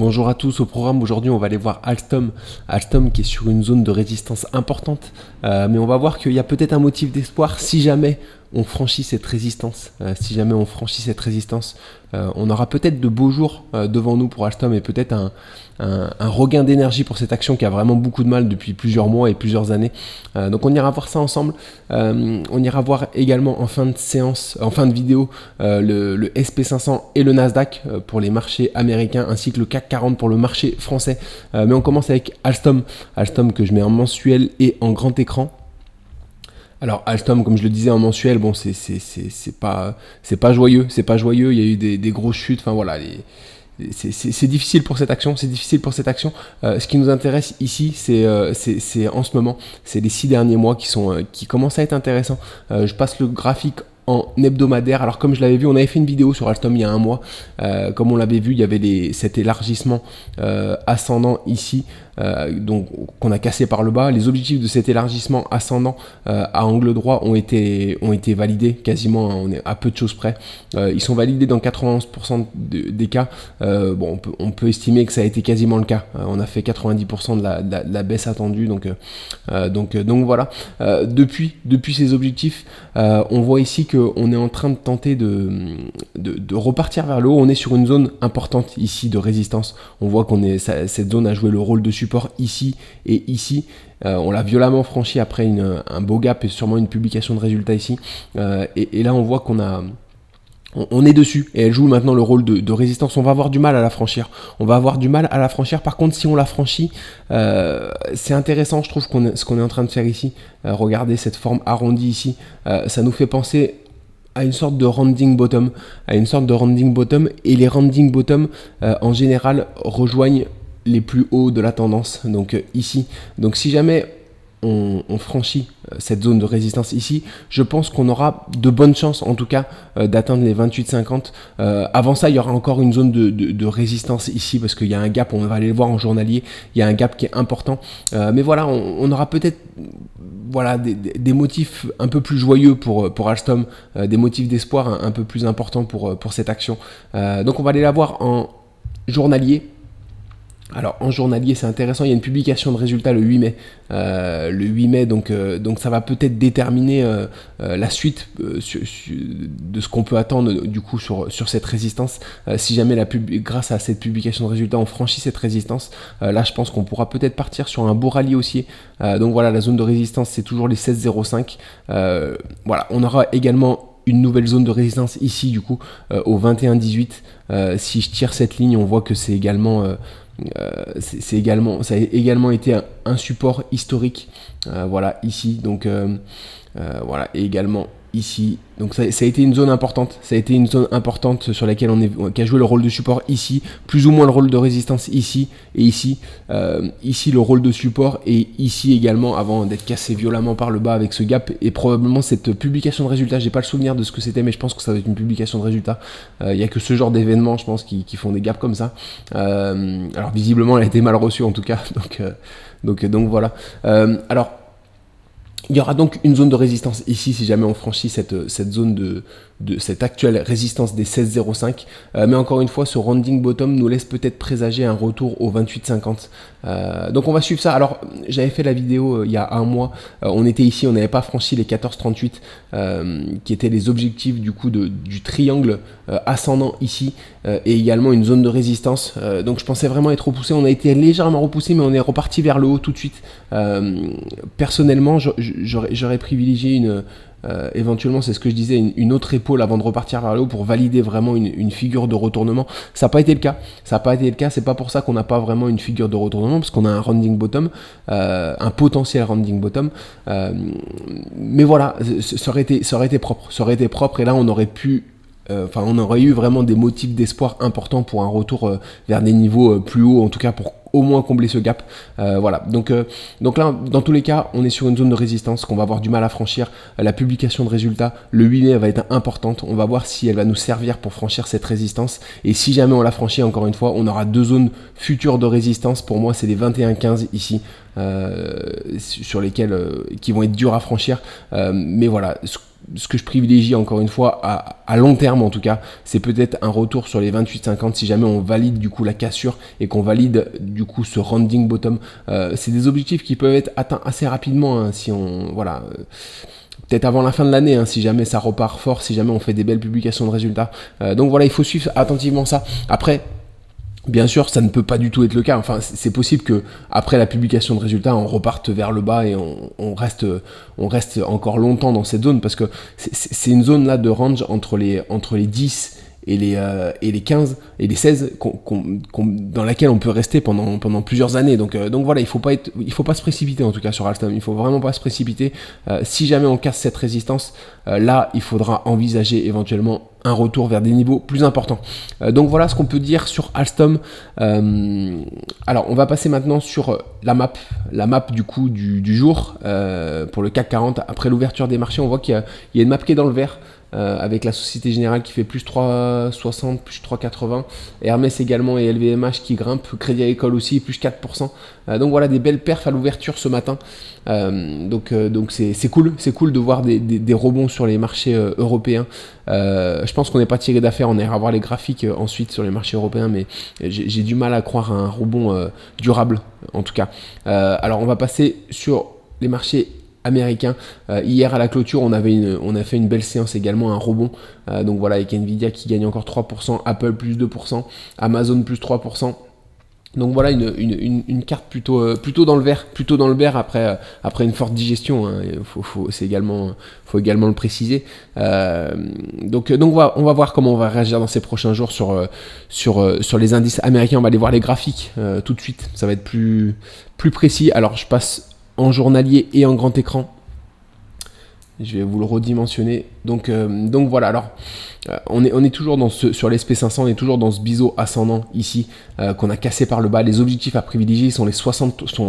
Bonjour à tous, au programme aujourd'hui on va aller voir Alstom qui est sur une zone de résistance importante, mais on va voir qu'il y a peut-être un motif d'espoir si jamais on franchit cette résistance. On aura peut-être de beaux jours devant nous pour Alstom et peut-être un regain d'énergie pour cette action qui a vraiment beaucoup de mal depuis plusieurs mois et plusieurs années. Donc on ira voir ça ensemble. On ira voir également en fin de vidéo, le SP500 et le Nasdaq pour les marchés américains ainsi que le CAC 40 pour le marché français. Mais on commence avec Alstom que je mets en mensuel et en grand écran. Alors Alstom, comme je le disais en mensuel, bon c'est pas joyeux, il y a eu des grosses chutes, enfin voilà, c'est difficile pour cette action, ce qui nous intéresse ici, c'est en ce moment, c'est les 6 derniers mois qui commencent à être intéressants. Je passe le graphique en hebdomadaire. Alors comme je l'avais vu, on avait fait une vidéo sur Alstom il y a un mois, comme on l'avait vu, il y avait cet élargissement ascendant ici, donc qu'on a cassé par le bas. Les objectifs de cet élargissement ascendant à angle droit ont été validés quasiment, on est à peu de choses près. Ils sont validés dans 91% des cas. Bon, on peut estimer que ça a été quasiment le cas. On a fait 90% de la baisse attendue, donc voilà. Depuis ces objectifs, on voit ici qu'on est en train de tenter de repartir vers le haut. On est sur une zone importante ici de résistance. On voit cette zone a joué le rôle de support ici et ici. On l'a violemment franchi après un beau gap et sûrement une publication de résultats ici. Et là, on voit on est dessus et elle joue maintenant le rôle de résistance. On va avoir du mal à la franchir. Par contre, si on la franchit, c'est intéressant, je trouve, ce qu'on est en train de faire ici. Regardez cette forme arrondie ici. Ça nous fait penser à une sorte de rounding bottom. Et les rounding bottom, en général, rejoignent les plus hauts de la tendance. Donc ici. Donc si jamais on franchit cette zone de résistance ici, je pense qu'on aura de bonnes chances en tout cas d'atteindre les 28,50. Avant ça, il y aura encore une zone de résistance ici parce qu'il y a un gap, on va aller le voir en journalier, il y a un gap qui est important. Mais voilà, on aura peut-être des motifs un peu plus joyeux pour Alstom, des motifs d'espoir un peu plus importants pour cette action. Donc on va aller la voir en journalier. Alors en journalier, c'est intéressant, il y a une publication de résultats le 8 mai. Donc ça va peut-être déterminer la suite de ce qu'on peut attendre du coup sur cette résistance. Si jamais grâce à cette publication de résultats on franchit cette résistance, là je pense qu'on pourra peut-être partir sur un beau rallye haussier. Donc voilà, la zone de résistance c'est toujours les 16,05. Voilà, on aura également une nouvelle zone de résistance ici du coup au 21,18. Si je tire cette ligne, on voit que ça a également été un support historique, voilà ici, donc voilà, et également ici. Donc ça a été une zone importante, sur laquelle qui a joué le rôle de support ici, plus ou moins le rôle de résistance ici et ici. Ici le rôle de support et ici également avant d'être cassé violemment par le bas avec ce gap. Et probablement cette publication de résultats, j'ai pas le souvenir de ce que c'était, mais je pense que ça va être une publication de résultats. Il y a que ce genre d'événements, je pense, qui font des gaps comme ça. Alors visiblement elle a été mal reçue en tout cas, donc voilà. Alors il y aura donc une zone de résistance ici si jamais on franchit cette zone de cette actuelle résistance des 16,05. Mais encore une fois, ce rounding bottom nous laisse peut-être présager un retour au 28,50. Donc on va suivre ça. Alors j'avais fait la vidéo il y a un mois. On était ici, on n'avait pas franchi les 14,38 qui étaient les objectifs du coup du triangle ascendant ici et également une zone de résistance. Donc je pensais vraiment être repoussé. On a été légèrement repoussé, mais on est reparti vers le haut tout de suite. Personnellement, j'aurais privilégié éventuellement, c'est ce que je disais, une autre épaule avant de repartir vers le haut pour valider vraiment une figure de retournement. Ça n'a pas été le cas. C'est pas pour ça qu'on n'a pas vraiment une figure de retournement, parce qu'on a un rounding bottom, un potentiel rounding bottom. Mais voilà, ça aurait été propre. Et là, on aurait pu. On aurait eu vraiment des motifs d'espoir importants pour un retour vers des niveaux plus hauts, en tout cas pour au moins combler ce gap. Voilà, donc là dans tous les cas on est sur une zone de résistance qu'on va avoir du mal à franchir. La publication de résultats le 8 mai va être importante, on va voir si elle va nous servir pour franchir cette résistance, et si jamais on la franchit, encore une fois on aura deux zones futures de résistance. Pour moi c'est les 21,15 ici, sur lesquels qui vont être durs à franchir, mais voilà, ce que je privilégie encore une fois à long terme en tout cas, c'est peut-être un retour sur les 28,50 si jamais on valide du coup la cassure et qu'on valide du coup ce rounding bottom. C'est des objectifs qui peuvent être atteints assez rapidement hein, si on voilà. Peut-être avant la fin de l'année, hein, si jamais ça repart fort, si jamais on fait des belles publications de résultats. Donc voilà, il faut suivre attentivement ça. Après, bien sûr, ça ne peut pas du tout être le cas. Enfin, c'est possible que après la publication de résultats, on reparte vers le bas et on reste encore longtemps dans cette zone parce que c'est une zone là de range entre les 10 et les 15 et les 16 dans laquelle on peut rester pendant plusieurs années. Donc voilà, il faut pas se précipiter en tout cas sur Alstom. Il faut vraiment pas se précipiter. Si jamais on casse cette résistance, là, il faudra envisager éventuellement un retour vers des niveaux plus importants. Donc voilà ce qu'on peut dire sur Alstom. Alors on va passer maintenant sur la map du coup du jour pour le CAC 40. Après l'ouverture des marchés, on voit qu'il y a une map qui est dans le vert. Avec la Société Générale qui fait plus 3,60, plus 3,80, Hermès également et LVMH qui grimpent, Crédit Agricole aussi plus 4%. Donc voilà des belles perfs à l'ouverture ce matin. Donc c'est cool de voir des rebonds sur les marchés européens. Je pense qu'on n'est pas tiré d'affaire, on ira voir les graphiques ensuite sur les marchés européens, mais j'ai du mal à croire à un rebond durable en tout cas. Alors on va passer sur les marchés américain. Hier à la clôture, on a fait une belle séance également, un rebond. Donc voilà, avec Nvidia qui gagne encore 3%, Apple plus 2%, Amazon plus 3%. Donc voilà une carte plutôt dans le vert après une forte digestion. Hein. Faut également le préciser. Donc voilà, on va voir comment on va réagir dans ces prochains jours sur les indices américains. On va aller voir les graphiques tout de suite. Ça va être plus précis. Alors je passe en journalier et en grand écran. Je vais vous le redimensionner. Donc voilà. Alors, on est toujours sur l'SP500, on est toujours dans ce biseau ascendant ici qu'on a cassé par le bas. Les objectifs à privilégier sont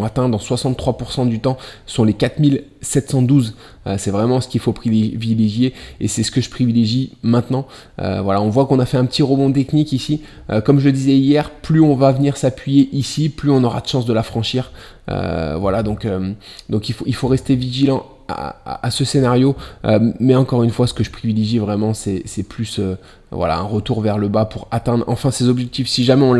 atteints dans 63% du temps, sont les 4712. C'est vraiment ce qu'il faut privilégier et c'est ce que je privilégie maintenant. Voilà, on voit qu'on a fait un petit rebond technique ici. Comme je le disais hier, plus on va venir s'appuyer ici, plus on aura de chance de la franchir. Voilà, donc il faut rester vigilant à ce scénario, mais encore une fois, ce que je privilégie vraiment, c'est plus voilà, un retour vers le bas pour atteindre enfin ces objectifs. Si jamais on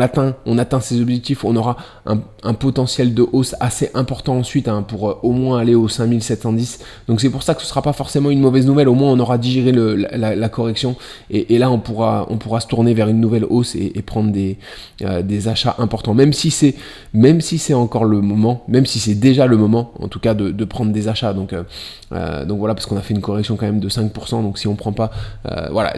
atteint ces objectifs, on aura un potentiel de hausse assez important ensuite hein, pour au moins aller aux 5710. Donc c'est pour ça que ce ne sera pas forcément une mauvaise nouvelle. Au moins on aura digéré la correction et là on pourra se tourner vers une nouvelle hausse et prendre des achats importants. Même si c'est encore le moment, même si c'est déjà le moment en tout cas de prendre des achats. Donc voilà, parce qu'on a fait une correction quand même de 5%. Donc si on prend pas voilà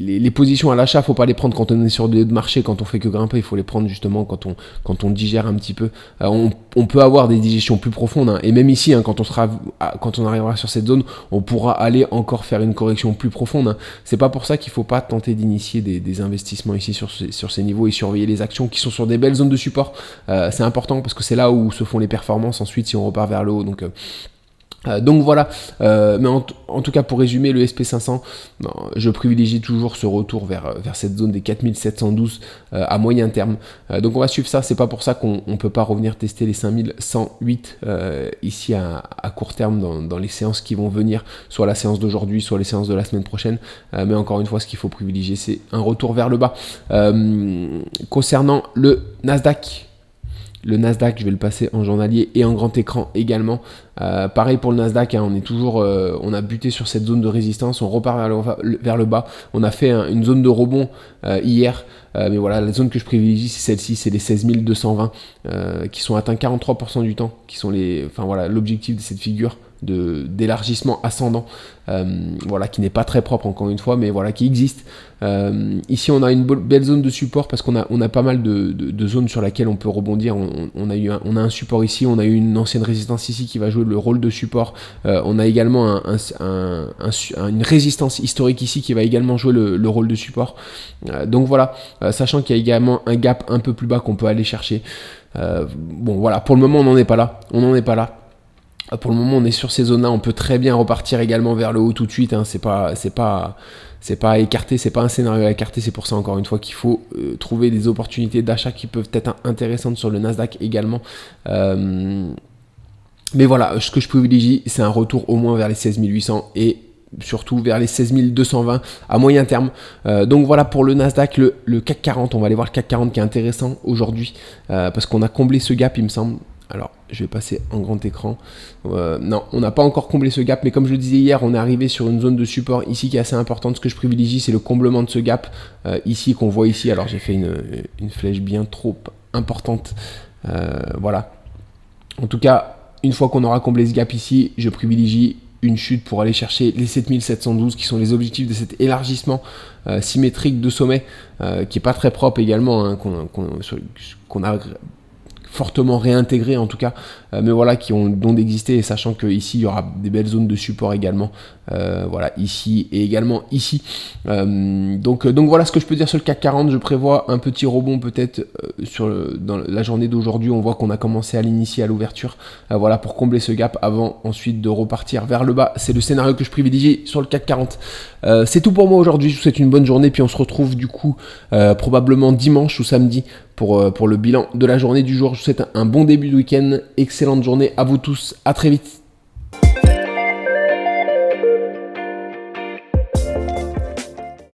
les positions à l'achat, faut pas les prendre quand on est sur des marchés, quand on fait que grimper, il faut les prendre justement quand on digère un petit peu. On peut avoir des digestions plus profondes hein, et même ici hein, quand on arrivera sur cette zone, on pourra aller encore faire une correction plus profonde. Hein. C'est pas pour ça qu'il faut pas tenter d'initier des investissements ici sur ces niveaux et surveiller les actions qui sont sur des belles zones de support. C'est important parce que c'est là où se font les performances ensuite si on repart vers le haut. Donc voilà, mais en tout cas pour résumer le SP500, je privilégie toujours ce retour vers cette zone des 4712 à moyen terme. Donc on va suivre ça, c'est pas pour ça qu'on peut pas revenir tester les 5108 ici à court terme dans les séances qui vont venir, soit la séance d'aujourd'hui, soit les séances de la semaine prochaine. Mais encore une fois, ce qu'il faut privilégier, c'est un retour vers le bas. Concernant le Nasdaq, je vais le passer en journalier et en grand écran également. Pareil pour le Nasdaq, hein, on a buté sur cette zone de résistance, on repart vers le bas. On a fait une zone de rebond hier, mais voilà, la zone que je privilégie, c'est celle-ci, c'est les 16 220 qui sont atteints 43% du temps, qui sont l'objectif de cette figure d'élargissement ascendant, voilà, qui n'est pas très propre encore une fois, mais voilà, qui existe. Ici on a une belle zone de support parce qu'on a pas mal de zones sur laquelle on peut rebondir. On a un support ici, on a eu une ancienne résistance ici qui va jouer le rôle de support. On a également une résistance historique ici qui va également jouer le rôle de support. Donc voilà, sachant qu'il y a également un gap un peu plus bas qu'on peut aller chercher. Bon voilà, pour le moment on n'en est pas là. Pour le moment, on est sur ces zones-là. On peut très bien repartir également vers le haut tout de suite. Hein. C'est pas à écarter. C'est pas un scénario à écarter. C'est pour ça encore une fois qu'il faut trouver des opportunités d'achat qui peuvent être intéressantes sur le Nasdaq également. Mais voilà, ce que je privilégie, c'est un retour au moins vers les 16 800 et surtout vers les 16 220 à moyen terme. Donc voilà pour le Nasdaq, le CAC 40. On va aller voir le CAC 40 qui est intéressant aujourd'hui parce qu'on a comblé ce gap, il me semble. Alors, je vais passer en grand écran. Non, on n'a pas encore comblé ce gap, mais comme je le disais hier, on est arrivé sur une zone de support ici qui est assez importante. Ce que je privilégie, c'est le comblement de ce gap ici qu'on voit ici. Alors, j'ai fait une flèche bien trop importante. Voilà. En tout cas, une fois qu'on aura comblé ce gap ici, je privilégie une chute pour aller chercher les 7712 qui sont les objectifs de cet élargissement symétrique de sommet qui est pas très propre également, hein, qu'on a fortement réintégré en tout cas, mais voilà, qui ont le don d'exister, et sachant que ici il y aura des belles zones de support également, voilà, ici et également ici. Donc voilà ce que je peux dire sur le CAC 40. Je prévois un petit rebond peut-être dans la journée d'aujourd'hui. On voit qu'on a commencé à l'initier à l'ouverture, voilà, pour combler ce gap avant ensuite de repartir vers le bas. C'est le scénario que je privilégie sur le CAC 40. C'est tout pour moi aujourd'hui. Je vous souhaite une bonne journée, puis on se retrouve du coup probablement dimanche ou samedi pour le bilan de la journée du jour. Je vous souhaite un bon début de week-end, excellente journée à vous tous, à très vite.